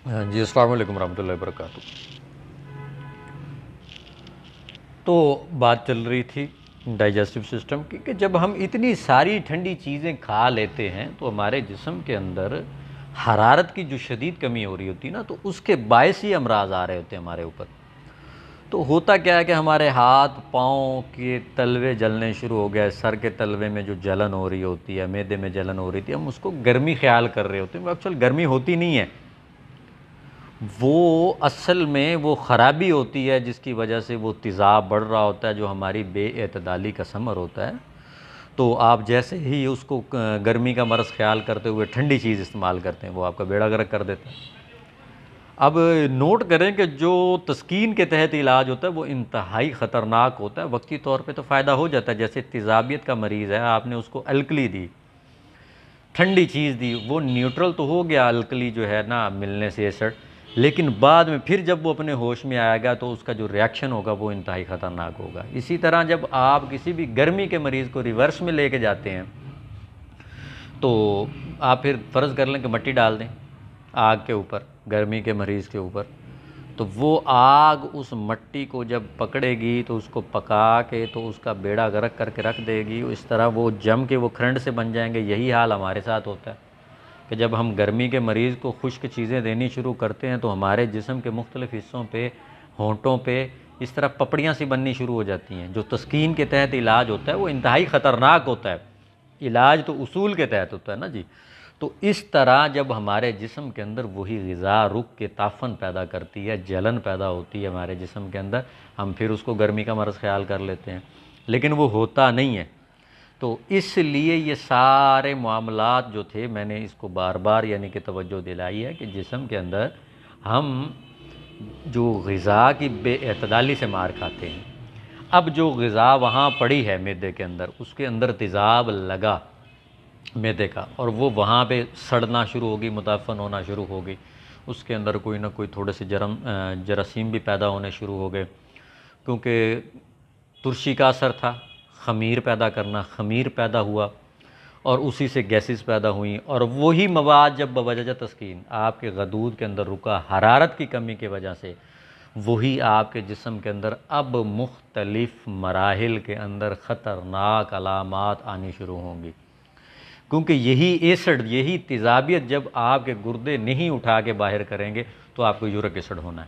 हाँ जी, अस्सलाम वालेकुम रहमतुल्लाहि व बरकातुहू। तो बात चल रही थी डाइजेस्टिव सिस्टम की कि जब हम इतनी सारी ठंडी चीज़ें खा लेते हैं तो हमारे जिस्म के अंदर हरारत की जो शदीद कमी हो रही होती है ना, तो उसके बायस ही अमराज आ रहे होते हैं हमारे ऊपर। तो होता क्या है कि हमारे हाथ पाँव के तलवे जलने शुरू हो गए, सर के तलवे में जो जलन हो रही होती है, मैदे में जलन हो रही थी, हम उसको गर्मी ख्याल कर रहे होते हैं। एक्चुअल गर्मी होती नहीं है, वो असल में वो ख़राबी होती है जिसकी वजह से वो तेज़ाब बढ़ रहा होता है, जो हमारी बेएतदाली का समर होता है। तो आप जैसे ही उसको गर्मी का मरज़ ख्याल करते हुए ठंडी चीज़ इस्तेमाल करते हैं, वो आपका बेड़ा गर्क कर देता है। अब नोट करें कि जो तस्कीन के तहत इलाज होता है वो इंतहाई ख़तरनाक होता है। वक्ती तौर पे तो फ़ायदा हो जाता है, जैसे तेज़ाबियत का मरीज़ है, आपने उसको अल्कली दी, ठंडी चीज़ दी, वो न्यूट्रल तो हो गया अल्कली जो है ना मिलने से एसिड, लेकिन बाद में फिर जब वो अपने होश में आएगा तो उसका जो रिएक्शन होगा वो इंतहाई ख़तरनाक होगा। इसी तरह जब आप किसी भी गर्मी के मरीज़ को रिवर्स में लेके जाते हैं तो आप फिर फ़र्ज़ कर लें कि मिट्टी डाल दें आग के ऊपर, गर्मी के मरीज़ के ऊपर, तो वो आग उस मट्टी को जब पकड़ेगी तो उसको पका के तो उसका बेड़ा गर्क करके रख देगी। इस तरह वो जम के वो खरंड से बन जाएंगे। यही हाल हमारे साथ होता है कि जब हम गर्मी के मरीज़ को खुश्क चीज़ें देनी शुरू करते हैं तो हमारे जिस्म के मुख्तलिफ़ हिस्सों पे, होंठों पे इस तरह पपड़ियाँ सी बननी शुरू हो जाती हैं। जो तस्कीन के तहत इलाज होता है वो इंतहाई ख़तरनाक होता है। इलाज तो उसूल के तहत होता है ना जी। तो इस तरह जब हमारे जिस्म के अंदर वही ग़िज़ा रुक के ताफ़न पैदा करती है, जलन पैदा होती है हमारे जिस्म के अंदर, हम फिर उसको गर्मी का मरज़ ख़्याल कर लेते हैं, लेकिन वो होता नहीं है। तो इसलिए ये सारे मामलात जो थे, मैंने इसको बार बार यानी कि तवज्जो दिलाई है कि जिस्म के अंदर हम जो ग़िज़ा की बेअतदाली से मार खाते हैं, अब जो ग़िज़ा वहाँ पड़ी है मैदे के अंदर, उसके अंदर तेज़ाब लगा मैदे का, और वो वहाँ पे सड़ना शुरू होगी, मुताफ़न होना शुरू होगी, उसके अंदर कोई ना कोई थोड़े से जरासीम भी पैदा होने शुरू हो गए, क्योंकि तुरशी का असर था ख़मीर पैदा करना, ख़मीर पैदा हुआ और उसी से गैसेस पैदा हुई, और वही मवाद जब बवजह तस्कीन आपके गदूद के अंदर रुका हरारत की कमी की वजह से, वही आपके जिस्म के अंदर अब मुख्तलिफ़ मराहिल के अंदर ख़तरनाक अलामात आनी शुरू होंगी। क्योंकि यही एसिड, यही तेज़ाबियत जब आपके गुर्दे नहीं उठा के बाहर करेंगे तो आपको यूरिक एसिड होना है,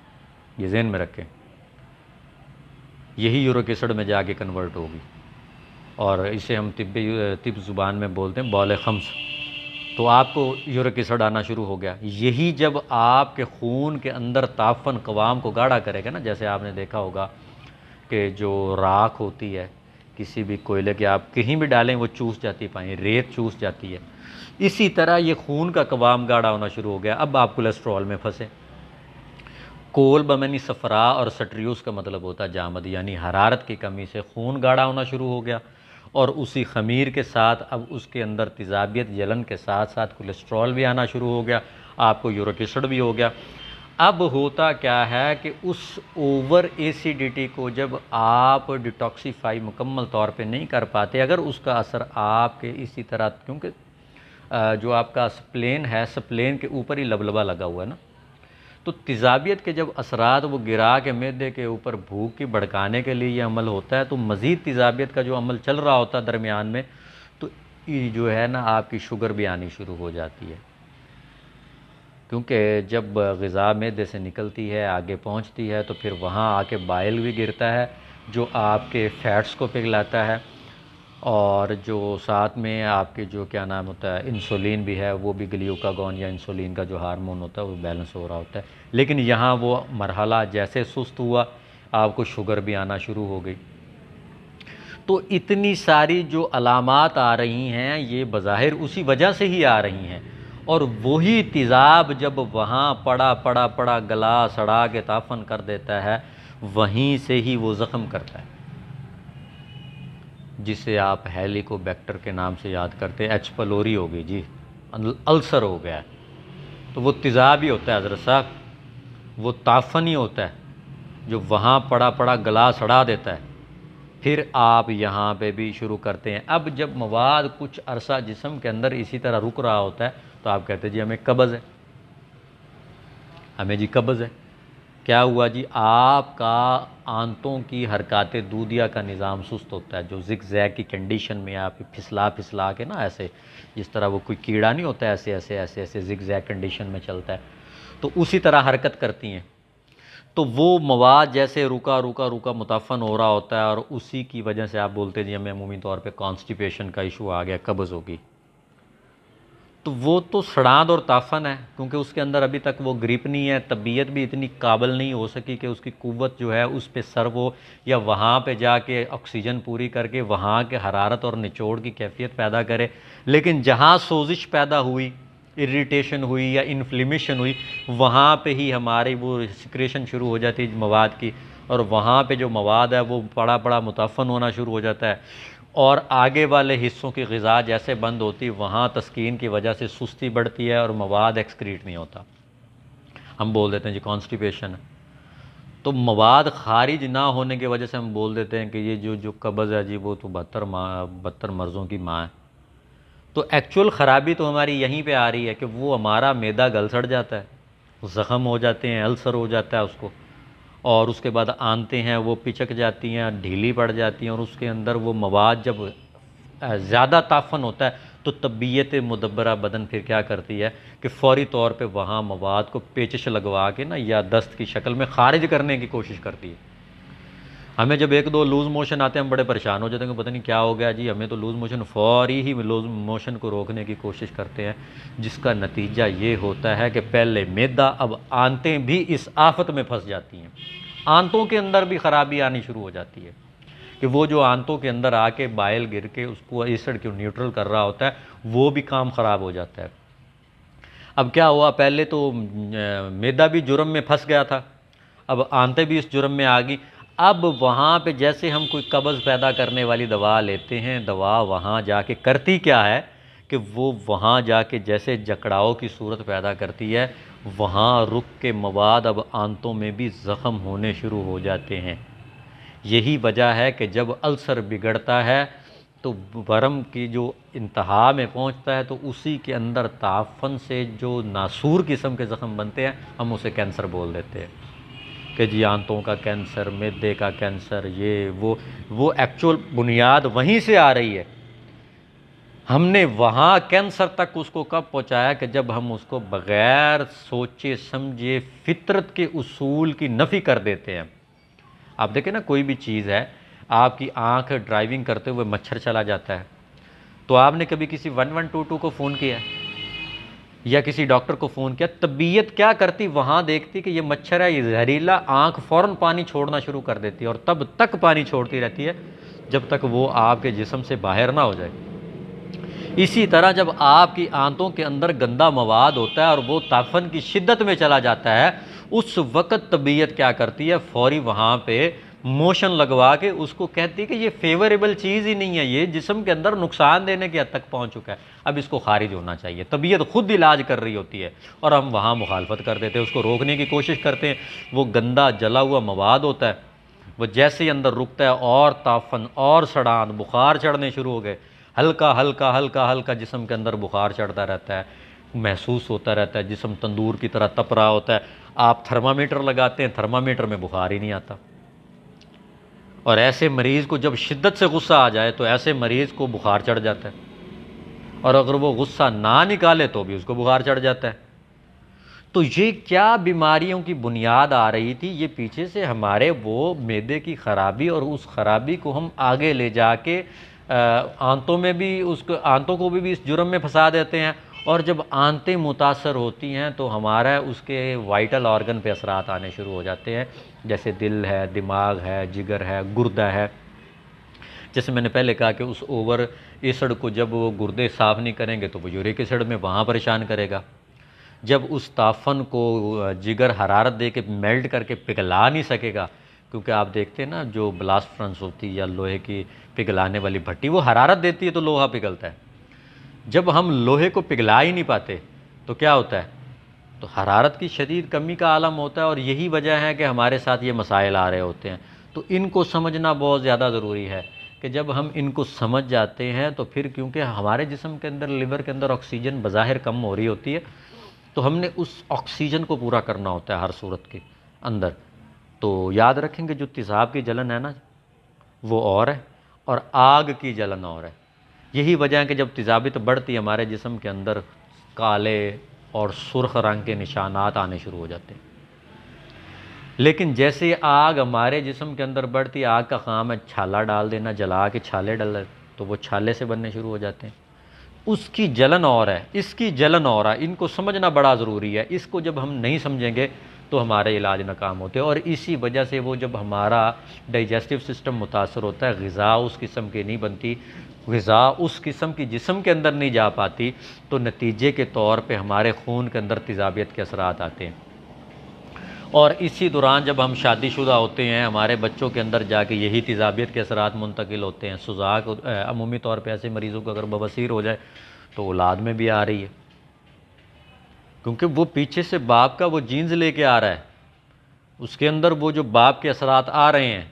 ये ज़हन में रखें। यही यूरिक एसिड में जाके कन्वर्ट होगी, और इसे हम तिब्बी ज़ुबान में बोलते हैं बौल खम्स। तो आपको यूरिक एसिड आना शुरू हो गया। यही जब आपके खून के अंदर ताफ़न कवाम को गाढ़ा करेगा ना, जैसे आपने देखा होगा कि जो राख होती है किसी भी कोयले के, आप कहीं भी डालें वो चूस जाती है, पानी रेत चूस जाती है, इसी तरह ये खून का कवाम गाढ़ा होना शुरू हो गया। अब आप कोलेस्ट्रॉल में फंसे। कोल बमनी सफ़रा और सट्रियूस का मतलब होता है जामद, यानी हरारत की कमी से खून गाढ़ा होना शुरू हो गया, और उसी ख़मीर के साथ अब उसके अंदर तेज़ाबियत जलन के साथ साथ कोलेस्ट्रॉल भी आना शुरू हो गया, आपको यूरिक एसिड भी हो गया। अब होता क्या है कि उस ओवर एसिडिटी को जब आप डिटॉक्सीफाई मुकम्मल तौर पे नहीं कर पाते, अगर उसका असर आपके इसी तरह, क्योंकि जो आपका स्प्लेन है, स्प्लेन के ऊपर ही लबलबा लगा हुआ है ना, तो तेज़ाबियत के जब असरात वो गिरा के मैदे के ऊपर भूख की भड़काने के लिए ये अमल होता है, तो मज़ीद तेज़ाबियत का जो अमल चल रहा होता है दरमियान में, तो ये जो है ना आपकी शुगर भी आनी शुरू हो जाती है। क्योंकि जब ग़िज़ा मैदे से निकलती है आगे पहुंचती है तो फिर वहाँ आके बाइल भी गिरता है, जो आपके फ़ैट्स को पिघलाता है, और जो साथ में आपके जो क्या नाम होता है इंसुलिन भी है, वो भी ग्लूकागॉन या इंसुलिन का जो हार्मोन होता है वो बैलेंस हो रहा होता है। लेकिन यहाँ वो मरहला जैसे सुस्त हुआ, आपको शुगर भी आना शुरू हो गई। तो इतनी सारी जो अलामात आ रही हैं ये बज़ाहिर उसी वजह से ही आ रही हैं, और वही तेज़ाब जब वहाँ पड़ा पड़ा पड़ा गला सड़ा के ताफ़न कर देता है, वहीं से ही वो ज़ख़म करता है, जिसे आप हेलिकोबैक्टर के नाम से याद करते हैं। एच पलोरी हो गई जी, अल्सर हो गया है, तो वो तेज़ाब ही होता है हज़रत साहब, वो ताफ़न ही होता है जो वहाँ पड़ा पड़ा गला सड़ा देता है। फिर आप यहाँ पे भी शुरू करते हैं। अब जब मवाद कुछ अरसा जिस्म के अंदर इसी तरह रुक रहा होता है तो आप कहते हैं जी हमें कब्ज़ है। हमें जी कब्ज़ है। क्या हुआ जी, आपका आंतों की हरकत दूधिया का निज़ाम सुस्त होता है, जो ज़िग ज़ैग की कंडीशन में आप फिसला फिसला के ना, ऐसे जिस तरह वो कोई कीड़ा नहीं होता, ऐसे ऐसे ऐसे ऐसे ज़िग ज़ैग कंडीशन में चलता है, तो उसी तरह हरकत करती हैं। तो वो मवाद जैसे रुका रुका रुका मुतफ़न हो रहा होता है, और उसी की वजह से आप बोलते हैं जी हमें अमूमी तौर पे कॉन्स्टिपेशन का इशू आ गया, कब्ज़ होगी। तो वो तो सड़ांध और ताफ़न है, क्योंकि उसके अंदर अभी तक वो ग्रिप नहीं है, तबीयत भी इतनी काबिल नहीं हो सकी कि उसकी कुव्वत जो है उस पे सर्व हो, या वहाँ पे जाके ऑक्सीजन पूरी करके वहाँ के हरारत और निचोड़ की कैफियत पैदा करे। लेकिन जहाँ सोजिश पैदा हुई, इरिटेशन हुई या इन्फ्लेमेशन हुई, वहाँ पे ही हमारी वो सिक्रेशन शुरू हो जाती है मवाद की, और वहाँ पे जो मवाद है वो बड़ा बड़ा मुतफ़न होना शुरू हो जाता है, और आगे वाले हिस्सों की ग़िज़ा जैसे बंद होती, वहाँ तस्कीन की वजह से सुस्ती बढ़ती है और मवाद एक्सक्रीट नहीं होता। हम बोल देते हैं जी कॉन्स्टिपेशन है। तो मवाद खारिज ना होने की वजह से हम बोल देते हैं कि ये जो कब्ज़ है जी, वो तो 72 मर्ज़ों की माँ है। तो एक्चुअल ख़राबी तो हमारी यहीं पे आ रही है कि वो हमारा मैदा गल सड़ जाता है, ज़ख़म हो जाते हैं, अल्सर हो जाता है उसको, और उसके बाद आंतें हैं वो पिचक जाती हैं, ढीली पड़ जाती हैं, और उसके अंदर वो मवाद जब ज़्यादा ताफ़न होता है तो तबीयत मुदब्बरा बदन फिर क्या करती है कि फ़ौरी तौर पे वहाँ मवाद को पेचिश लगवा के ना, या दस्त की शक्ल में ख़ारिज करने की कोशिश करती है। हमें जब एक दो लूज़ मोशन आते हैं हम बड़े परेशान हो जाते हैं कि पता नहीं क्या हो गया जी, हमें तो लूज़ मोशन, फ़ौरी ही लूज़ मोशन को रोकने की कोशिश करते हैं, जिसका नतीजा ये होता है कि पहले मैदा, अब आंतें भी इस आफत में फंस जाती हैं। आंतों के अंदर भी ख़राबी आनी शुरू हो जाती है कि वो जो आंतों के अंदर आके बाइल गिर के उसको एसिड को न्यूट्रल कर रहा होता है, वो भी काम ख़राब हो जाता है। अब क्या हुआ, पहले तो मैदा भी जुर्म में फंस गया था, अब आंतें भी इस जुर्म में आ गई। अब वहाँ पे जैसे हम कोई कब्ज़ पैदा करने वाली दवा लेते हैं, दवा वहाँ जाके करती क्या है कि वो वहाँ जाके जैसे जकड़ाव की सूरत पैदा करती है, वहाँ रुक के मवाद अब आंतों में भी ज़ख़म होने शुरू हो जाते हैं। यही वजह है कि जब अल्सर बिगड़ता है तो वर्म की जो इंतहा में पहुंचता है, तो उसी के अंदर ताफ़न से जो नासूर किस्म के ज़ख़म बनते हैं, हम उसे कैंसर बोल देते हैं कि जी आंतों का कैंसर, मैदे का कैंसर, ये वो एक्चुअल बुनियाद वहीं से आ रही है। हमने वहाँ कैंसर तक उसको कब पहुँचाया कि जब हम उसको बग़ैर सोचे समझे फितरत के उसूल की नफ़ी कर देते हैं। आप देखें ना, कोई भी चीज़ है, आपकी आंख ड्राइविंग करते हुए मच्छर चला जाता है, तो आपने कभी किसी 1122 को फ़ोन किया है या किसी डॉक्टर को फ़ोन किया? तबीयत क्या करती, वहाँ देखती कि ये मच्छर है, ये जहरीला, आंख फ़ौरन पानी छोड़ना शुरू कर देती है, और तब तक पानी छोड़ती रहती है जब तक वो आपके जिस्म से बाहर ना हो जाए। इसी तरह जब आपकी आंतों के अंदर गंदा मवाद होता है और वो ताफ़न की शिद्दत में चला जाता है, उस वक़्त तबीयत क्या करती है, फ़ौरी वहाँ पे मोशन लगवा के उसको कहती है कि ये फेवरेबल चीज़ ही नहीं है, ये जिस्म के अंदर नुकसान देने की हद तक पहुँच चुका है, अब इसको खारिज होना चाहिए। तबीयत खुद इलाज कर रही होती है और हम वहाँ मुखालफत कर देते हैं, उसको रोकने की कोशिश करते हैं। वो गंदा जला हुआ मवाद होता है, वो जैसे ही अंदर रुकता है और ताफ़न और सड़ान, बुखार चढ़ने शुरू हो गए, हल्का हल्का हल्का हल्का जिस्म के अंदर बुखार चढ़ता रहता है, महसूस होता रहता है, जिस्म तंदूर की तरह तप रहा होता है। आप थर्मामीटर लगाते हैं, थर्मामीटर में बुखार ही नहीं आता। और ऐसे मरीज़ को जब शिद्दत से गुस्सा आ जाए तो ऐसे मरीज़ को बुखार चढ़ जाता है, और अगर वो गुस्सा ना निकाले तो भी उसको बुखार चढ़ जाता है। तो ये क्या बीमारियों की बुनियाद आ रही थी, ये पीछे से हमारे वो मैदे की ख़राबी, और उस ख़राबी को हम आगे ले जाके आंतों में भी, उसको आंतों को भी इस जुर्म में फंसा देते हैं। और जब आंतें मुतासर होती हैं तो हमारा उसके वाइटल ऑर्गन पे असरात आने शुरू हो जाते हैं, जैसे दिल है, दिमाग है, जिगर है, गुर्दा है। जैसे मैंने पहले कहा कि उस ओवर एसिड को जब वो गुर्दे साफ़ नहीं करेंगे तो वो यूरिक एसिड में वहाँ परेशान करेगा। जब उस ताफ़न को जिगर हरारत दे के मेल्ट करके पिघला नहीं सकेगा, क्योंकि आप देखते हैं ना, जो ब्लास्ट फर्नेस होती है या लोहे की पिघलाने वाली भट्टी, वो हरारत देती है तो लोहा पिघलता है। जब हम लोहे को पिघला ही नहीं पाते तो क्या होता है, तो हरारत की शदीद कमी का आलम होता है, और यही वजह है कि हमारे साथ ये मसाइल आ रहे होते हैं। तो इनको समझना बहुत ज़्यादा ज़रूरी है कि जब हम इनको समझ जाते हैं तो फिर, क्योंकि हमारे जिस्म के अंदर, लिवर के अंदर ऑक्सीजन बज़ाहिर कम हो रही होती है, तो हमने उस ऑक्सीजन को पूरा करना होता है हर सूरत के अंदर। तो याद रखेंगे जो तेज़ाब की जलन है ना, वो और है, और आग की जलन और है। यही वजह है कि जब तेज़ाबियत बढ़ती है हमारे जिस्म के अंदर काले और सुर्ख रंग के निशानात आने शुरू हो जाते हैं। लेकिन जैसे आग हमारे जिस्म के अंदर बढ़ती है, आग का काम है छाला डाल देना, जला के छाले डाल, तो वो छाले से बनने शुरू हो जाते हैं। उसकी जलन और है, इसकी जलन और है। इनको समझना बड़ा ज़रूरी है। इसको जब हम नहीं समझेंगे तो हमारे इलाज नाकाम होते हैं। और इसी वजह से वो जब हमारा डाइजेस्टिव सिस्टम मुतासर होता है, ग़िज़ा उस किस्म की नहीं बनती, ग़िज़ा उस किस्म की जिस्म के अंदर नहीं जा पाती, तो नतीजे के तौर पे हमारे खून के अंदर तेज़ाबियत के असरात आते हैं। और इसी दौरान जब हम शादीशुदा होते हैं, हमारे बच्चों के अंदर जाके यही तेज़ाबियत के असरात मुंतकिल होते हैं। सुजाक अमूमी तौर पे ऐसे मरीज़ों को अगर बवासीर हो जाए तो औलाद में भी आ रही है, क्योंकि वो पीछे से बाप का वो जीन्स लेके आ रहा है, उसके अंदर वो जो बाप के असरात आ रहे हैं।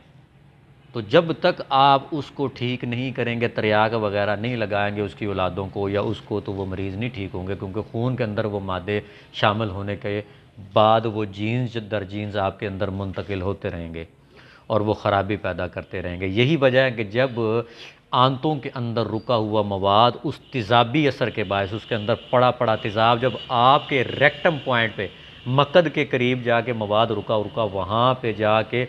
तो जब तक आप उसको ठीक नहीं करेंगे, तरियाक वगैरह नहीं लगाएंगे उसकी औलादों को या उसको, तो वो मरीज़ नहीं ठीक होंगे, क्योंकि खून के अंदर वो मादे शामिल होने के बाद वो जीन्स दर जीन्स आपके अंदर मुंतकिल होते रहेंगे और वो ख़राबी पैदा करते रहेंगे। यही वजह है कि जब आंतों के अंदर रुका हुआ मवाद उस तेज़ाबी असर के बायस, उसके अंदर पड़ा पड़ा तेज़ाब जब आपके रेक्टम पॉइंट पे, मकद के करीब जाके मवाद रुका रुका वहाँ पे जाके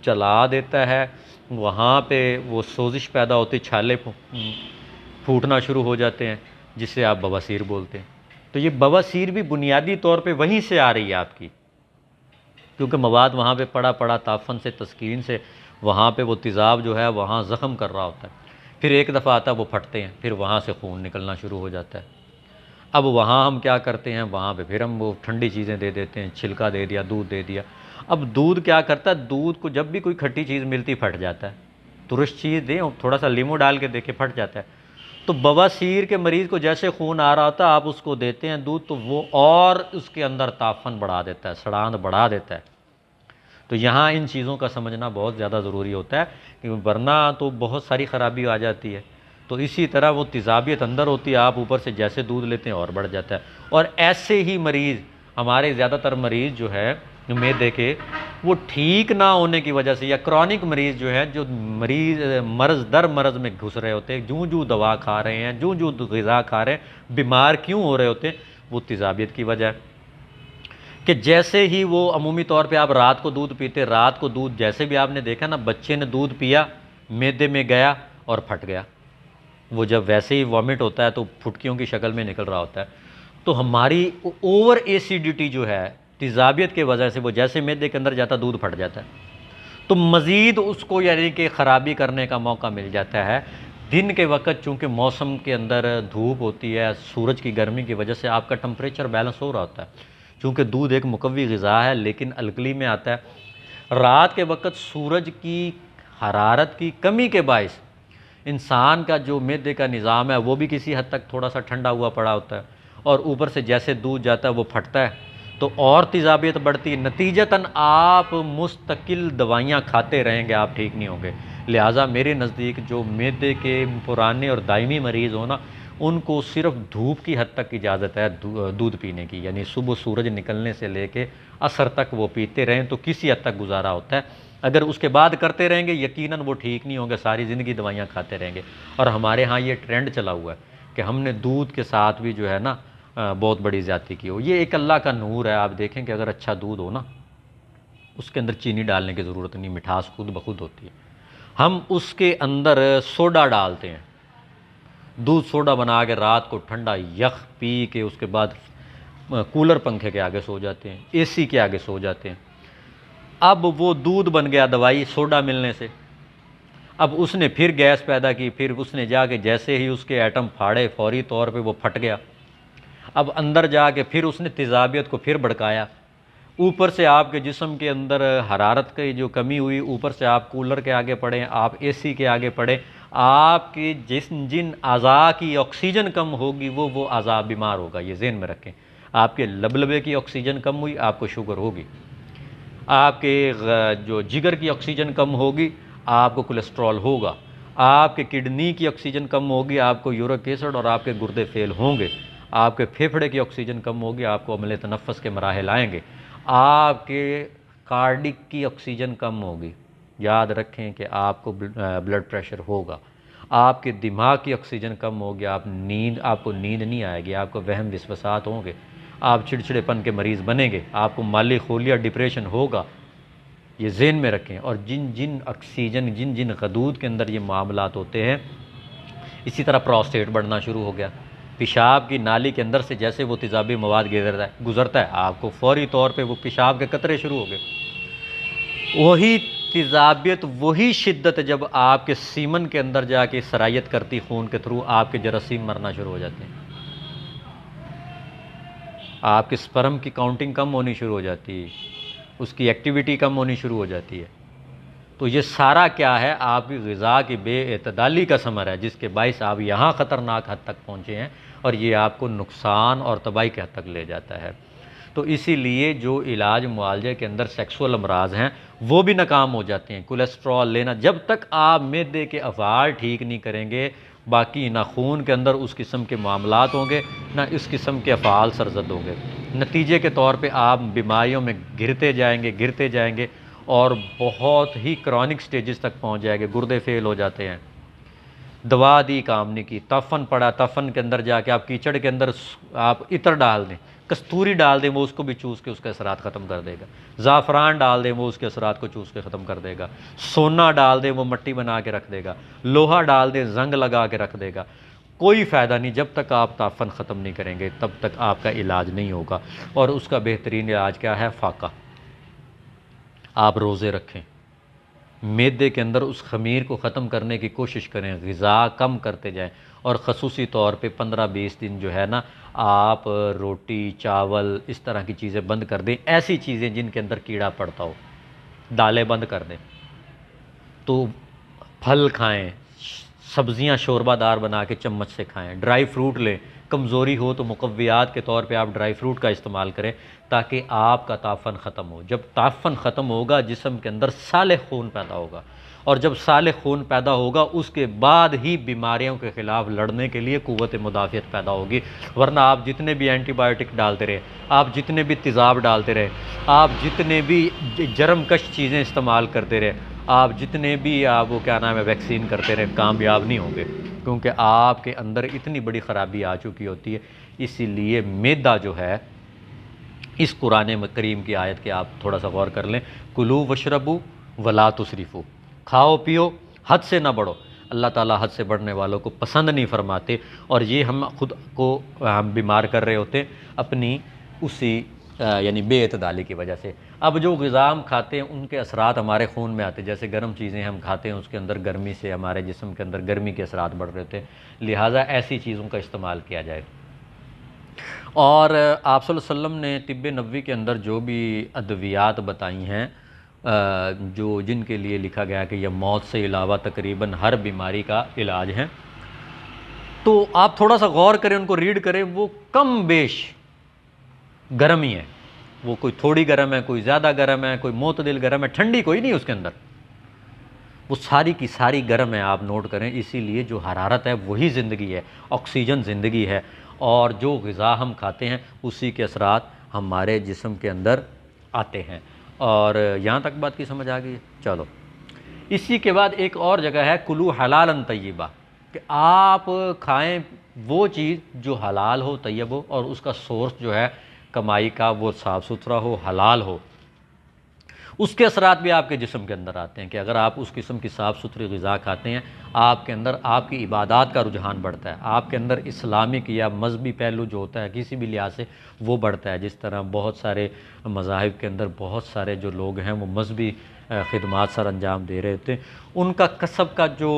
जला देता है, वहाँ पे वो सोजिश पैदा होती, छाले फूटना शुरू हो जाते हैं, जिसे आप बवासीर बोलते हैं। तो ये बवासीर भी बुनियादी तौर पे वहीं से आ रही है आपकी, क्योंकि मवाद वहाँ पे पड़ा पड़ा ताफ़न से, तस्कीन से, वहाँ पे वो तेज़ाब जो है वहाँ ज़ख़म कर रहा होता है। फिर एक दफ़ा आता है वो फटते हैं, फिर वहाँ से खून निकलना शुरू हो जाता है। अब वहाँ हम क्या करते हैं, वहाँ पे फिर हम वो ठंडी चीज़ें दे देते हैं, छिलका दे दिया, दूध दे दिया। अब दूध क्या करता है, दूध को जब भी कोई खट्टी चीज़ मिलती फट जाता है। तुरश चीज़ दें और थोड़ा सा लीमू डाल के देखे, फट जाता है। तो बवासीर के मरीज़ को जैसे खून आ रहा होता है, आप उसको देते हैं दूध, तो वो और उसके अंदर ताफ़न बढ़ा देता है, सड़ांध बढ़ा देता है। तो यहाँ इन चीज़ों का समझना बहुत ज़्यादा ज़रूरी होता है, क्योंकि वरना तो बहुत सारी ख़राबी आ जाती है। तो इसी तरह वो तेज़ाबियत अंदर होती है, आप ऊपर से जैसे दूध लेते हैं और बढ़ जाता है। और ऐसे ही मरीज़, हमारे ज़्यादातर मरीज़ जो है मैदे के, वो ठीक ना होने की वजह से, या क्रॉनिक मरीज़ जो है, जो मरीज़ मर्ज़ दर मर्ज़ में घुस रहे होते हैं, जूँ जूँ दवा खा रहे हैं, जूँ जूँ ग़िज़ा खा रहे हैं, बीमार क्यों हो रहे होते हैं, वो तेज़ाबियत की वजह है। कि जैसे ही वो अमूमी तौर पे आप रात को दूध पीते, रात को दूध जैसे भी आपने देखा ना, बच्चे ने दूध पिया, मैदे में गया और फट गया। वो जब वैसे ही वॉमिट होता है तो फुटकियों की शक्ल में निकल रहा होता है। तो हमारी ओवर एसिडिटी जो है तेज़ाबियत के वजह से, वो जैसे मैदे के अंदर जाता दूध फट जाता है, तो मज़ीद उसको यानी कि ख़राबी करने का मौका मिल जाता है। दिन के वक्त चूँकि मौसम के अंदर धूप होती है, सूरज की गर्मी की वजह से आपका टेम्परेचर बैलेंस हो रहा होता है, चूँकि दूध एक मुकव्वी ग़िज़ा है लेकिन अलकली में आता है। रात के वक्त सूरज की हरारत की कमी के बायस इंसान का जो मैदे का निज़ाम है वो भी किसी हद तक थोड़ा सा ठंडा हुआ पड़ा होता है, और ऊपर से जैसे दूध जाता है वो फटता है, तो और तेज़ाबियत बढ़ती है। नतीजतन आप मुस्तकिल दवाइयाँ खाते रहेंगे, आप ठीक नहीं होंगे। लिहाजा मेरे नज़दीक जो मैदे के पुराने और दायमी मरीज़ हो ना, उनको सिर्फ धूप की हद तक इजाज़त है दूध पीने की, यानी सुबह सूरज निकलने से लेके असर तक वो पीते रहें तो किसी हद तक गुजारा होता है। अगर उसके बाद करते रहेंगे यकीनन वो ठीक नहीं होंगे, सारी ज़िंदगी दवाइयाँ खाते रहेंगे। और हमारे यहाँ ये ट्रेंड चला हुआ है कि हमने दूध के साथ भी जो है ना बहुत बड़ी ज़्यादती की हो। ये एक अल्लाह का नूर है। आप देखें कि अगर अच्छा दूध हो ना, उसके अंदर चीनी डालने की ज़रूरत नहीं, मिठास खुद ब खुद होती है। हम उसके अंदर सोडा डालते हैं, दूध सोडा बना के रात को ठंडा यख पी के उसके बाद कूलर पंखे के आगे सो जाते हैं, एसी के आगे सो जाते हैं। अब वो दूध बन गया दवाई सोडा मिलने से। अब उसने फिर गैस पैदा की, फिर उसने जाके जैसे ही उसके एटम फाड़े फौरी तौर पे वो फट गया। अब अंदर जाके फिर उसने तेज़ाबियत को फिर भड़काया। ऊपर से आपके जिस्म के अंदर हरारत की जो कमी हुई, ऊपर से आप कूलर के आगे पड़े, आप एसी के आगे पड़े, आपके जिन अज़ा की ऑक्सीजन कम होगी वो अज़ा बीमार होगा। ये ज़हन में रखें। आपके लबलबे की ऑक्सीजन कम हुई, आपको शुगर होगी। आपके जो जिगर की ऑक्सीजन कम होगी, आपको कोलेस्ट्रॉल होगा। आपके किडनी की ऑक्सीजन कम होगी, आपको यूरिक एसिड और आपके गुर्दे फेल होंगे। आपके फेफड़े की ऑक्सीजन कम होगी, आपको अमले तनफ़्फ़ुस के मराहिल आएंगे, आपके कार्डिक की ऑक्सीजन कम होगी, याद रखें कि आपको ब्लड प्रेशर होगा, आपके दिमाग की ऑक्सीजन कम होगी, आपको नींद नहीं आएगी, आपको वहम विश्वासात होंगे, आप चिड़चिड़ेपन के मरीज़ बनेंगे, आपको माली खोलिया डिप्रेशन होगा। ये ज़हन में रखें। और जिन जिन ऑक्सीजन जिन जिन गदूद के अंदर ये मामलात होते हैं, इसी तरह प्रोस्टेट बढ़ना शुरू हो गया, पेशाब की नाली के अंदर से जैसे वो तेज़ाबी मवाद गुजरता है आपको फ़ौरी तौर पे वो पेशाब के कतरे शुरू हो गए। वही तेज़ाबियत, वही शिद्दत जब आपके सीमन के अंदर जाके सरायत करती खून के थ्रू, आपके जरासीम मरना शुरू हो जाते हैं, आपके स्पर्म की काउंटिंग कम होनी शुरू हो जाती है, उसकी एक्टिविटी कम होनी शुरू हो जाती है। तो ये सारा क्या है, आपकी ग़िज़ा की बेअतदाली का समर है, जिसके बाइस आप यहाँ ख़तरनाक हद तक पहुँचे हैं और ये आपको नुकसान और तबाही के हद तक ले जाता है। तो इसीलिए जो इलाज मुआलजे के अंदर सेक्सुअल अमराज हैं वो भी नाकाम हो जाते हैं। कोलेस्ट्रॉल लेना, जब तक आप मैदे के अफ़आल ठीक नहीं करेंगे, बाकी ना खून के अंदर उस किस्म के मामलात होंगे, ना इस किस्म के अफ़आल सरजद होंगे। नतीजे के तौर पे आप बीमारियों में गिरते जाएंगे और बहुत ही क्रॉनिक स्टेजेस तक पहुंच जाएंगे। गुर्दे फेल हो जाते हैं, दवा दी काम नहीं की, तफन पड़ा, तफन के अंदर जाके आप कीचड़ के अंदर आप इत्र डाल दें, कस्तूरी डाल दें, वो उसको भी चूस के उसके असरात ख़त्म कर देगा। ज़ाफ़रान डाल दें, वो उसके असरात को चूस के ख़त्म कर देगा। सोना डाल दें, वो मिट्टी बना के रख देगा। लोहा डाल दें, जंग लगा के रख देगा। कोई फ़ायदा नहीं, जब तक आप ताफ़न ख़त्म नहीं करेंगे तब तक आपका इलाज नहीं होगा। और उसका बेहतरीन इलाज क्या है? फ़ाका। आप रोज़े रखें, मैदे के अंदर उस खमीर को ख़त्म करने की कोशिश करें, ग़िज़ा कम करते जाएं और ख़ुसूसी तौर पे 15-20 दिन जो है ना, आप रोटी चावल इस तरह की चीज़ें बंद कर दें। ऐसी चीज़ें जिनके अंदर कीड़ा पड़ता हो, दालें बंद कर दें। तो फल खाएं, सब्ज़ियाँ शोरबादार बना के चम्मच से खाएं, ड्राई फ्रूट लें। कमज़ोरी हो तो मुक़व्वियात के तौर पे आप ड्राई फ्रूट का इस्तेमाल करें ताकि आपका ताफ़न ख़त्म हो। जब ताफ़न ख़त्म होगा, जिस्म के अंदर साले खून पैदा होगा, और जब साले खून पैदा होगा उसके बाद ही बीमारियों के ख़िलाफ़ लड़ने के लिए क़ुव्वत मुदाफ़ियत पैदा होगी। वरना आप जितने भी एंटीबायोटिक डालते रहे, आप जितने भी तेज़ाब डालते रहे, आप जितने भी जरमकश चीज़ें इस्तेमाल करते रहे, आप जितने भी आप वो क्या नाम है वैक्सीन करते रहे, कामयाब नहीं होंगे, क्योंकि आपके अंदर इतनी बड़ी ख़राबी आ चुकी होती है। इसीलिए मैदा जो है, इस कुरान करीम की आयत के आप थोड़ा सा गौर कर लें, कुलू वशरबू वला तुसरिफ़ू, खाओ पियो, हद से ना बढ़ो। अल्लाह ताला हद से बढ़ने वालों को पसंद नहीं फरमाते, और ये हम खुद को हम बीमार कर रहे होते अपनी उसी यानी बेअतदाली की वजह से। अब जो ग़िज़ा हम खाते हैं उनके असरात हमारे खून में आते हैं, जैसे गर्म चीज़ें हम खाते हैं उसके अंदर गर्मी से हमारे जिस्म के अंदर गर्मी के असरात बढ़ रहे होते हैं, लिहाजा ऐसी चीज़ों का इस्तेमाल किया जाए। और आप सल्लल्लाहु अलैहि वसल्लम ने तिब्ब नबवी के अंदर जो भी अद्वियात बताई हैं, जो जिनके लिए लिखा गया कि यह मौत से अलावा तकरीबन हर बीमारी का इलाज है, तो आप थोड़ा सा गौर करें, उनको रीड करें, वो कम बेश गर्म ही है। वो कोई थोड़ी गर्म है, कोई ज़्यादा गर्म है, कोई मोतदिल गर्म है, ठंडी कोई नहीं उसके अंदर, वो सारी की सारी गर्म है। आप नोट करें, इसीलिए जो हरारत है वही ज़िंदगी है, ऑक्सीजन ज़िंदगी है, और जो ग़िज़ा हम खाते हैं उसी के असरात हमारे जिस्म के अंदर आते हैं। और यहाँ तक बात की समझ आ गई? चलो, इसी के बाद एक और जगह है, कुलू हलालन तय्यबा, कि आप खाएं वो चीज़ जो हलाल हो, तय्यब हो, और उसका सोर्स जो है कमाई का वो साफ़ सुथरा हो, हलाल हो। उसके असरात भी आपके जिस्म के अंदर आते हैं कि अगर आप उस किस्म की साफ़ सुथरी ग़िज़ा खाते हैं, आपके अंदर आपकी इबादत का रुझान बढ़ता है, आपके अंदर इस्लामिक या मजहबी पहलू जो होता है किसी भी लिहाज से वो बढ़ता है। जिस तरह बहुत सारे मज़ाहिब के अंदर बहुत सारे जो लोग हैं वो मजहबी ख़िदमात सर अंजाम दे रहे होते हैं, उनका कसब का जो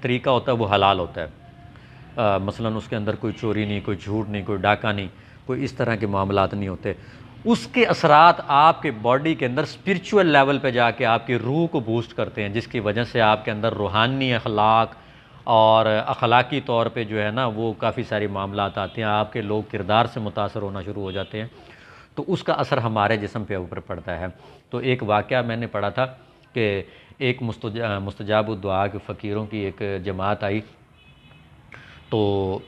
तरीका होता है वो हलाल होता है। मसलन उसके अंदर कोई चोरी नहीं, कोई झूठ नहीं, कोई डाका नहीं, कोई इस तरह के मामलात नहीं होते। उसके असरात आपके बॉडी के अंदर स्पिरिचुअल लेवल पे जाके आपकी रूह को बूस्ट करते हैं, जिसकी वजह से आपके अंदर रूहानी अखलाक और अखलाकी तौर पे जो है ना वो काफ़ी सारी मामलात आते हैं, आपके लोग किरदार से मुतासर होना शुरू हो जाते हैं, तो उसका असर हमारे जिस्म पे ऊपर पड़ता है। तो एक वाक़या मैंने पढ़ा था कि एक मुस्तजाब दुआ के फ़कीरों की एक जमात आई, तो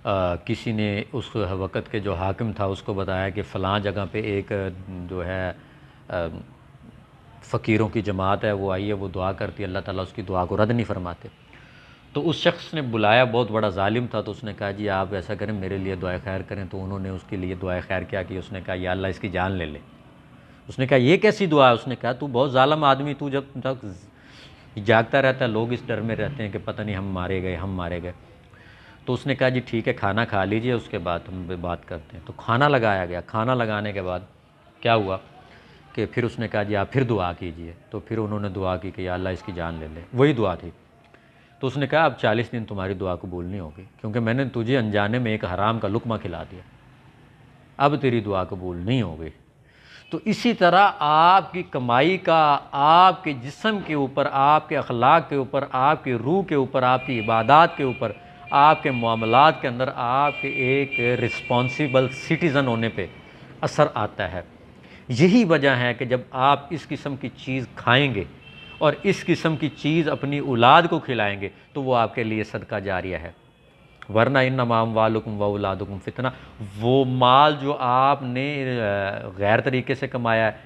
किसी ने उस वक़्त के जो हाकिम था उसको बताया कि फ़लाँ जगह पे एक जो है फ़कीरों की जमात है, वो आई है, वो दुआ करती है, अल्लाह ताला उसकी दुआ को रद्द नहीं फरमाते। तो उस शख्स ने बुलाया, बहुत बड़ा ज़ालिम था, तो उसने कहा जी आप ऐसा करें मेरे लिए दुआ खैर करें। तो उन्होंने उसके लिए दुआ खैर क्या की, उसने कहा या अल्लाह इसकी जान ले ले। उसने कहा ये कैसी दुआ है? उसने कहा तू बहुत ज़ालिम आदमी, तू जब तक जागता रहता है लोग इस डर में रहते हैं कि पता नहीं हम मारे गए, हम मारे गए। तो उसने कहा जी ठीक है, खाना खा लीजिए, उसके बाद हम बात करते हैं। तो खाना लगाया गया। खाना लगाने के बाद क्या हुआ कि फिर उसने कहा जी आप फिर दुआ कीजिए। तो फिर उन्होंने दुआ की कि या अल्लाह इसकी जान ले ले, वही दुआ थी। तो उसने कहा अब 40 दिन तुम्हारी दुआ कबूल नहीं होगी, क्योंकि मैंने तुझे अनजाने में एक हराम का लुकमा खिला दिया, अब तेरी दुआ कबूल नहीं होगी। तो इसी तरह आपकी कमाई का आपके जिस्म के ऊपर, आपके अखलाक के ऊपर, आपकी रूह के ऊपर, आपकी इबादत के ऊपर, आपके मामलात के अंदर आपके एक रिस्पॉन्सिबल सिटीज़न होने पे असर आता है। यही वजह है कि जब आप इस किस्म की चीज़ खाएंगे और इस किस्म की चीज़ अपनी औलाद को खिलाएंगे तो वो आपके लिए सदका जारिया है। वरना इन्नमा अम्वालुकुम व औलादुकुम फितना, वो माल जो आपने गैर तरीके से कमाया है,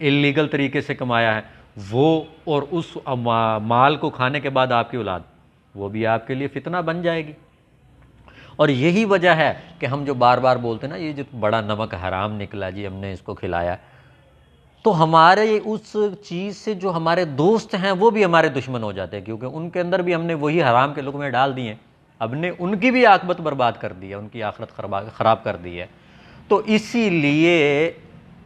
इल्लीगल तरीके से कमाया है, वो और उस माल को खाने के बाद आपकी औलाद, वो भी आपके लिए फितना बन जाएगी। और यही वजह है कि हम जो बार बार बोलते हैं ना, ये जो बड़ा नमक हराम निकला जी, हमने इसको खिलाया, तो हमारे उस चीज़ से जो हमारे दोस्त हैं वो भी हमारे दुश्मन हो जाते हैं, क्योंकि उनके अंदर भी हमने वही हराम के लुक़मे डाल दिए, हमने उनकी भी आखिरत बर्बाद कर दी है, उनकी आखिरत ख़राब कर दी है। तो इसीलिए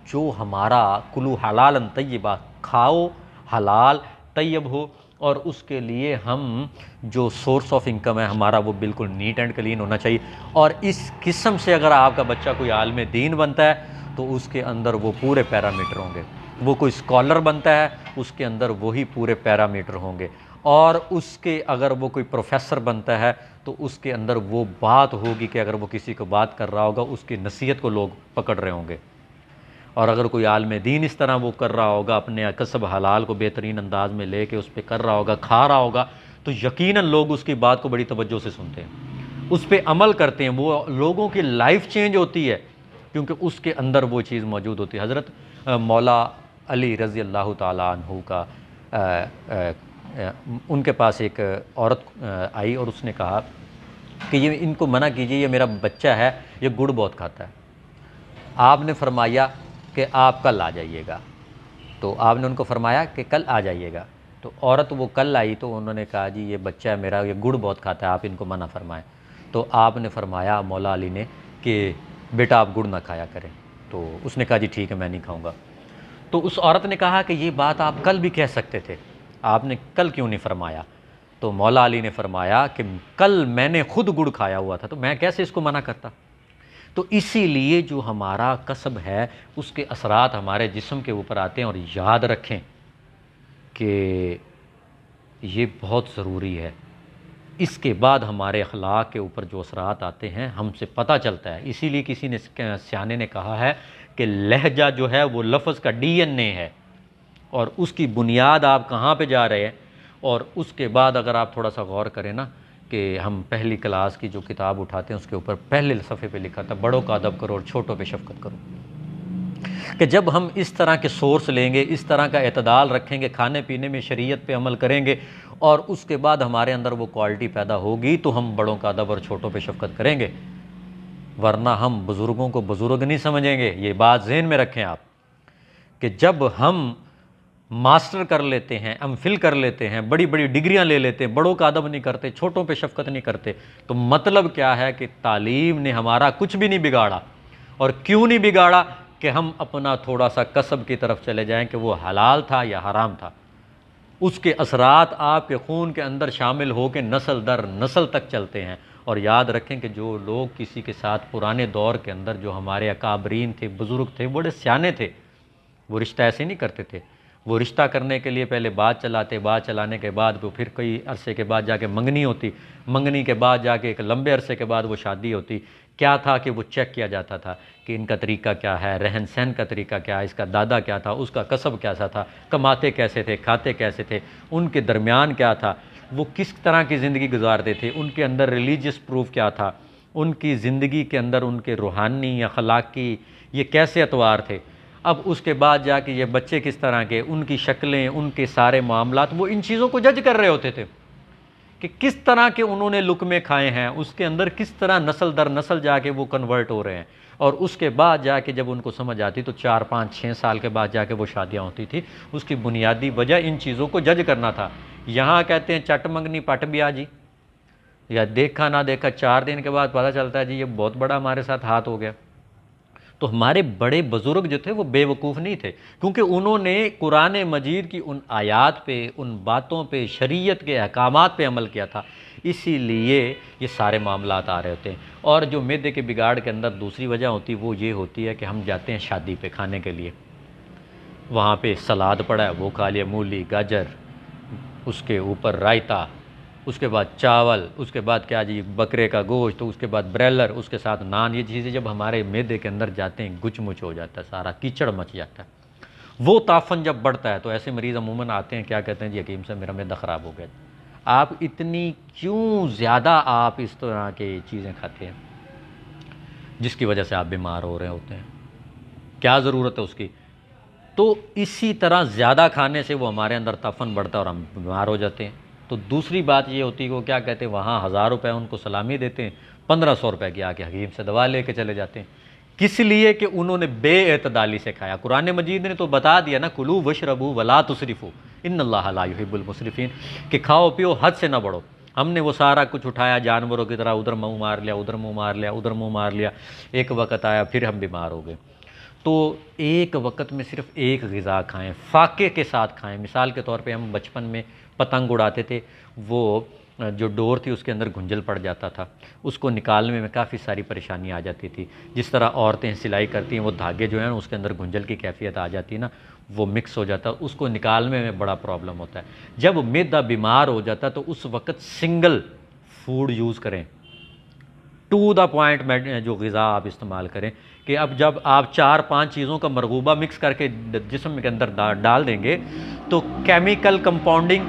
जो हमारा कुलू हलालन तय्यबा, खाओ हलाल तय्यब हो, और उसके लिए हम जो सोर्स ऑफ इनकम है हमारा वो बिल्कुल नीट एंड क्लीन होना चाहिए। और इस किस्म से अगर आपका बच्चा कोई आलिम दीन बनता है तो उसके अंदर वो पूरे पैरामीटर होंगे। वो कोई स्कॉलर बनता है उसके अंदर वही पूरे पैरामीटर होंगे। और उसके अगर वो कोई प्रोफेसर बनता है तो उसके अंदर वो बात होगी कि अगर वो किसी को बात कर रहा होगा उसकी नसीहत को लोग पकड़ रहे होंगे। और अगर कोई आलिम दीन इस तरह वो कर रहा होगा, अपने कसब हलाल को बेहतरीन अंदाज में लेके उस पर कर रहा होगा, खा रहा होगा, तो यकीनन लोग उसकी बात को बड़ी तवज्जो से सुनते हैं, उस पर अमल करते हैं, वो लोगों की लाइफ चेंज होती है क्योंकि उसके अंदर वो चीज़ मौजूद होती है। हज़रत मौला अली रज़ी अल्लाह ताला अन्हु का उनके पास एक औरत आई और उसने कहा कि ये इनको मना कीजिए, ये मेरा बच्चा है, ये गुड़ बहुत खाता है। आपने फरमाया कि आप कल आ जाइएगा। तो आपने उनको फरमाया कि कल आ जाइएगा। तो औरत वो कल आई तो उन्होंने कहा जी ये बच्चा है मेरा, ये गुड़ बहुत खाता है, आप इनको मना फरमाएं। तो आपने फरमाया मौला अली ने कि बेटा आप गुड़ ना खाया करें। तो उसने कहा जी ठीक है मैं नहीं खाऊंगा। तो उस औरत ने कहा कि ये बात आप कल भी कह सकते थे, आपने कल क्यों नहीं फरमाया? तो मौला अली ने फरमाया कि कल मैंने खुद गुड़ खाया हुआ था तो मैं कैसे इसको मना करता। तो इसीलिए जो हमारा कसब है उसके असरात हमारे जिस्म के ऊपर आते हैं। और याद रखें कि ये बहुत ज़रूरी है। इसके बाद हमारे अखलाक के ऊपर जो असरात आते हैं हमसे पता चलता है। इसीलिए किसी ने सियाने ने कहा है कि लहजा जो है वो लफ्ज़ का DNA है और उसकी बुनियाद आप कहाँ पे जा रहे हैं। और उसके बाद अगर आप थोड़ा सा गौर करें ना कि हम पहली क्लास की जो किताब उठाते हैं उसके ऊपर पहले सफ़े पे लिखा था बड़ों का अदब करो और छोटों पे शफ़क़त करो। कि जब हम इस तरह के सोर्स लेंगे, इस तरह का एतदाल रखेंगे, खाने पीने में शरीयत पे अमल करेंगे और उसके बाद हमारे अंदर वो क्वालिटी पैदा होगी तो हम बड़ों का अदब और छोटों पे शफ़क़त करेंगे। वरना हम बुज़ुर्गों को बुज़ुर्ग नहीं समझेंगे। ये बात ज़हन में रखें आप कि जब हम मास्टर कर लेते हैं, एमफिल कर लेते हैं, बड़ी बड़ी डिग्रियां ले लेते हैं, बड़ों का अदब नहीं करते, छोटों पे शफ़क़त नहीं करते, तो मतलब क्या है कि तालीम ने हमारा कुछ भी नहीं बिगाड़ा। और क्यों नहीं बिगाड़ा कि हम अपना थोड़ा सा कसब की तरफ चले जाएं कि वो हलाल था या हराम था। उसके असरात आपके खून के अंदर शामिल हो के नस्ल दर नस्ल तक चलते हैं। और याद रखें कि जो लोग किसी के साथ पुराने दौर के अंदर जो हमारे अकाबरीन थे, बुज़ुर्ग थे, बड़े सियाने थे, वो रिश्ता ऐसे नहीं करते थे। वो रिश्ता करने के लिए पहले बात चलाते, बात चलाने के बाद वो फिर कई अरसे के बाद जाके मंगनी होती, मंगनी के बाद जाके एक लंबे अरसे के बाद वो शादी होती। क्या था कि वो चेक किया जाता था कि इनका तरीका क्या है, रहन सहन का तरीका क्या है, इसका दादा क्या था, उसका कसब कैसा था, कमाते कैसे थे, खाते कैसे थे, उनके दरमियान क्या था, वो किस तरह की ज़िंदगी गुजारते थे, उनके अंदर रिलीजियस प्रूफ क्या था, उनकी ज़िंदगी के अंदर उनके रूहानी अखलाकी ये कैसे अतवार थे। अब उसके बाद जाके ये बच्चे किस तरह के, उनकी शक्लें, उनके सारे मामलात, वो इन चीज़ों को जज कर रहे होते थे कि किस तरह के उन्होंने लुक़मे खाए हैं, उसके अंदर किस तरह नस्ल दर नस्ल जाके वो कन्वर्ट हो रहे हैं। और उसके बाद जाके जब उनको समझ आती तो 4, 5, 6 साल के बाद जाके वो शादियाँ होती थी। उसकी बुनियादी वजह इन चीज़ों को जज करना था। यहाँ कहते हैं चट मंगनी पट ब्याह जी, या देखा ना देखा 4 दिन के बाद पता चलता है जी ये बहुत बड़ा हमारे साथ हाथ हो गया। तो हमारे बड़े बुज़ुर्ग जो थे वो बेवकूफ़ नहीं थे, क्योंकि उन्होंने कुरान मजीद की उन आयात पे, उन बातों पे, शरीयत के अहकामात पे अमल किया था, इसीलिए ये सारे मामलात आ रहे होते हैं। और जो मैदे के बिगाड़ के अंदर दूसरी वजह होती है वो ये होती है कि हम जाते हैं शादी पे खाने के लिए, वहाँ पे सलाद पड़ा है वो खा लिया, मूली, गाजर, उसके ऊपर रायता, उसके बाद चावल, उसके बाद क्या जी बकरे का गोश्त, तो उसके बाद ब्रेलर, उसके साथ नान। ये चीज़ें जब हमारे मैदे के अंदर जाते हैं गुच मुच हो जाता है, सारा कीचड़ मच जाता है। वो ताफन जब बढ़ता है तो ऐसे मरीज़ अमूमन आते हैं, क्या कहते हैं जी हकीम साहब मेरा मैदा ख़राब हो गया। आप इतनी क्यों ज़्यादा आप इस तरह की चीज़ें खाते हैं जिसकी वजह से आप बीमार हो रहे होते हैं, क्या ज़रूरत है उसकी। तो इसी तरह ज़्यादा खाने से वो हमारे अंदर तफन बढ़ता है और हम बीमार हो जाते हैं। तो दूसरी बात ये होती है वो क्या कहते हैं, वहाँ 1000 रुपये उनको सलामी देते हैं, 1500 रुपये की आके हकीम से दवा लेके चले जाते हैं। किस लिए कि उन्होंने बेएतदाली से खाया। कुरान मजीद ने तो बता दिया ना, कुलू वशरबू वला तुसरिफू इन्नल्लाह ला युहिब्बुल मुसरिफीन, कि खाओ पियो हद से ना बढ़ो। हमने वो सारा कुछ उठाया जानवरों की तरह, उधर मुँह मार लिया, उधर मुँह मार लिया, उधर मुँह मार लिया, एक वक्त आया फिर हम बीमार हो गए। तो एक वक्त में सिर्फ एक ग़िज़ा खाएं, फाके के साथ खाएं। मिसाल के तौर पे हम बचपन में पतंग उड़ाते थे, वो जो डोर थी उसके अंदर घुंझल पड़ जाता था, उसको निकालने में काफ़ी सारी परेशानी आ जाती थी। जिस तरह औरतें सिलाई करती हैं, वो धागे जो हैं उसके अंदर घुंझल की कैफियत आ जाती है ना, वो मिक्स हो जाता है, उसको निकालने में बड़ा प्रॉब्लम होता है। जब मैदा बीमार हो जाता है तो उस वक्त सिंगल फूड यूज़ करें, टू द पॉइंट में जो ग़िज़ा आप इस्तेमाल करें, कि अब जब आप 4-5 चीज़ों का मरगूबा मिक्स करके जिस्म के अंदर डाल देंगे तो केमिकल कंपाउंडिंग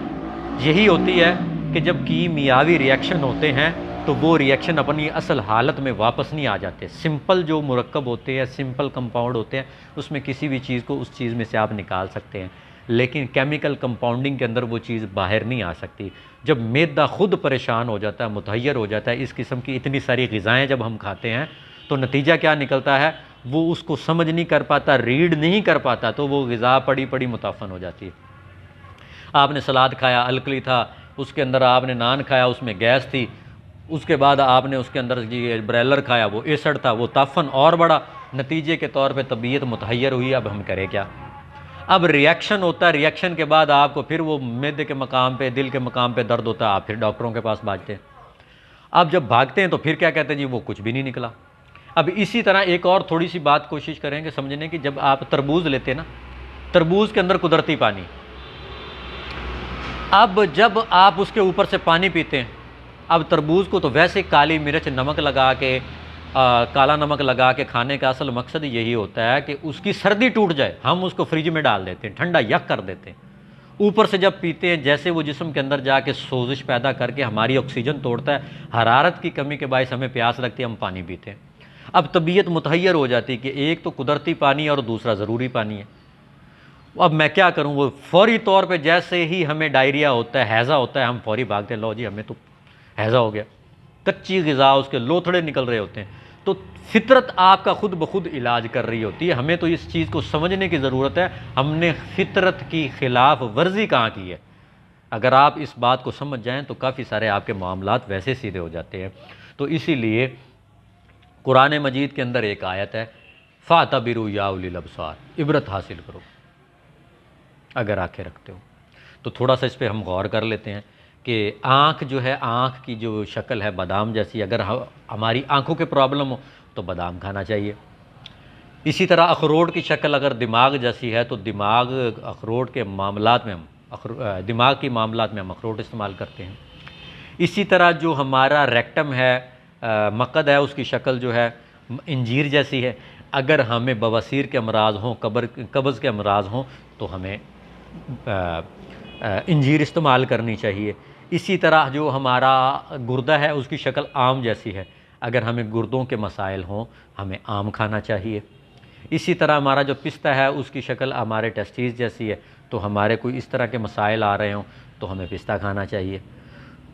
यही होती है कि जब कीमियावी रिएक्शन होते हैं तो वो रिएक्शन अपनी असल हालत में वापस नहीं आ जाते। सिंपल जो मुरक्कब होते हैं, सिंपल कंपाउंड होते हैं, उसमें किसी भी चीज़ को उस चीज़ में से आप निकाल सकते हैं, लेकिन केमिकल कंपाउंडिंग के अंदर वो चीज़ बाहर नहीं आ सकती। जब मैदा खुद परेशान हो जाता है, मुतहय्यर हो जाता है, इस किस्म की इतनी सारी ग़िज़ाएँ जब हम खाते हैं तो नतीजा क्या निकलता है, वो उसको समझ नहीं कर पाता, रीड नहीं कर पाता, तो वो ग़िज़ा पड़ी पड़ी मुताफ़न हो जाती है। आपने सलाद खाया, अलकली था, उसके अंदर आपने नान खाया, उसमें गैस थी, उसके बाद आपने उसके अंदर जी ब्रेलर खाया, वो एसिड था, वो ताफन और बड़ा, नतीजे के तौर पे तबीयत मुतहय्यर हुई। अब हम करें क्या। अब रिएक्शन होता है, रिएक्शन के बाद आपको फिर वो मैदे के मकाम पे, दिल के मकाम पे दर्द होता है, आप फिर डॉक्टरों के पास भागते हैं। अब जब भागते हैं तो फिर क्या कहते हैं जी वो कुछ भी नहीं निकला। अब इसी तरह एक और थोड़ी सी बात कोशिश करेंगे समझने की, जब आप तरबूज लेते हैं ना, तरबूज के अंदर कुदरती पानी, अब जब आप उसके ऊपर से पानी पीते हैं, अब तरबूज को तो वैसे काली मिर्च नमक लगा के काला नमक लगा के खाने का असल मकसद यही होता है कि उसकी सर्दी टूट जाए, हम उसको फ्रिज में डाल देते हैं, ठंडा यक कर देते हैं। ऊपर से जब पीते हैं जैसे वो जिस्म के अंदर जाके सोजिश पैदा करके हमारी ऑक्सीजन तोड़ता है, हरारत की कमी के बायस हमें प्यास लगती है, हम पानी पीते हैं। अब तबीयत मुतहय्यर हो जाती है कि एक तो कुदरती पानी और दूसरा ज़रूरी पानी है। अब मैं क्या करूं, वो फौरी तौर पे जैसे ही हमें डायरिया होता है, हैज़ा होता है, हम फौरी भागते हैं, लो जी हमें तो हैज़ा हो गया। कच्ची ग़िज़ा उसके लोथड़े निकल रहे होते हैं। तो फितरत आपका खुद ब खुद इलाज कर रही होती है। हमें तो इस चीज़ को समझने की ज़रूरत है, हमने फितरत की ख़िलाफ़ वर्जी कहाँ की है। अगर आप इस बात को समझ जाएं तो काफ़ी सारे आपके मामलात वैसे सीधे हो जाते हैं। तो इसीलिए कुरान मजीद के अंदर एक आयत है, फ़ातबिरू या उलिल अब्सार, इबरत हासिल करो अगर आंखें रखते हो। तो थोड़ा सा इस पर हम गौर कर लेते हैं कि आँख जो है, आँख की जो शक्ल है बादाम जैसी, अगर हमारी आँखों के प्रॉब्लम हो तो बादाम खाना चाहिए। इसी तरह अखरोट की शक्ल अगर दिमाग जैसी है तो दिमाग अखरोट के मामलात में हम दिमाग की मामलात में हम अखरोट इस्तेमाल करते हैं। इसी तरह जो हमारा रेक्टम है, मकद है, उसकी शक्ल जो है इंजीर जैसी है। अगर हमें बवासीर के अमराज हों, कब्ज़ के अमराज हों तो हमें इंजीर इस्तेमाल करनी चाहिए। इसी तरह जो हमारा गुर्दा है उसकी शक्ल आम जैसी है। अगर हमें गुर्दों के मसाइल हों, हमें आम खाना चाहिए। इसी तरह हमारा जो पिस्ता है उसकी शक्ल हमारे टेस्टीज जैसी है, तो हमारे कोई इस तरह के मसाइल आ रहे हों तो हमें पिस्ता खाना चाहिए।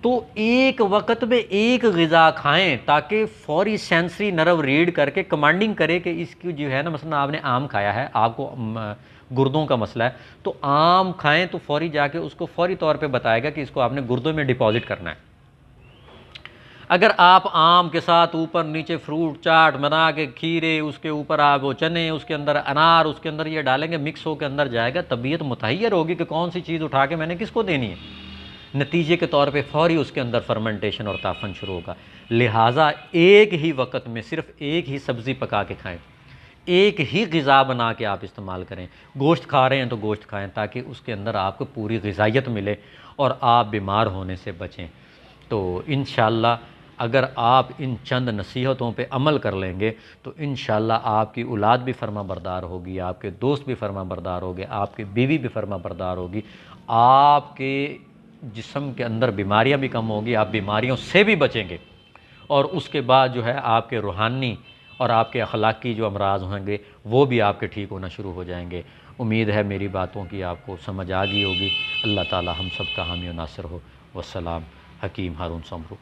तो एक वक्त में एक ग़िज़ा खाएं ताकि फौरी सेंसरी नर्व रीड करके कमांडिंग करे कि इसकी जो है ना, मसलन आपने आम खाया है, आपको गुर्दों का मसला है, तो आम खाएं तो फौरी जाके उसको फौरी तौर पे बताएगा कि इसको आपने गुर्दों में डिपॉजिट करना है। अगर आप आम के साथ ऊपर नीचे फ्रूट चाट बना के, खीरे उसके ऊपर आप वो चने, उसके अंदर अनार, उसके अंदर ये डालेंगे, मिक्स होकर अंदर जाएगा, तबीयत मुतहैयर होगी कि कौन सी चीज़ उठा के मैंने किसको देनी है। नतीजे के तौर पे फौरी उसके अंदर फर्मेंटेशन और ताफन शुरू होगा। लिहाजा एक ही वक्त में सिर्फ एक ही सब्ज़ी पका के खाएं, एक ही ग़िज़ा बना के आप इस्तेमाल करें। गोश्त खा रहे हैं तो गोश्त खाएं ताकि उसके अंदर आपको पूरी ग़िज़ाइयत मिले और आप बीमार होने से बचें। तो इंशाअल्लाह अगर आप इन चंद नसीहतों पे अमल कर लेंगे तो इंशाअल्लाह आपकी औलाद भी फर्मा बरदार होगी, आपके दोस्त भी फर्मा बरदार होंगे, आपकी बीवी भी फर्मा बरदार होगी, आपके जिस्म के अंदर बीमारियां भी कम होगी, आप बीमारियों से भी बचेंगे, और उसके बाद जो है आपके रूहानी और आपके अखलाकी जो अमराज होंगे वो भी आपके ठीक होना शुरू हो जाएंगे। उम्मीद है मेरी बातों की आपको समझ आ गई होगी। अल्लाह ताला हम सब का हामी और नासिर हो। वस्सलाम। हकीम हारून समरू।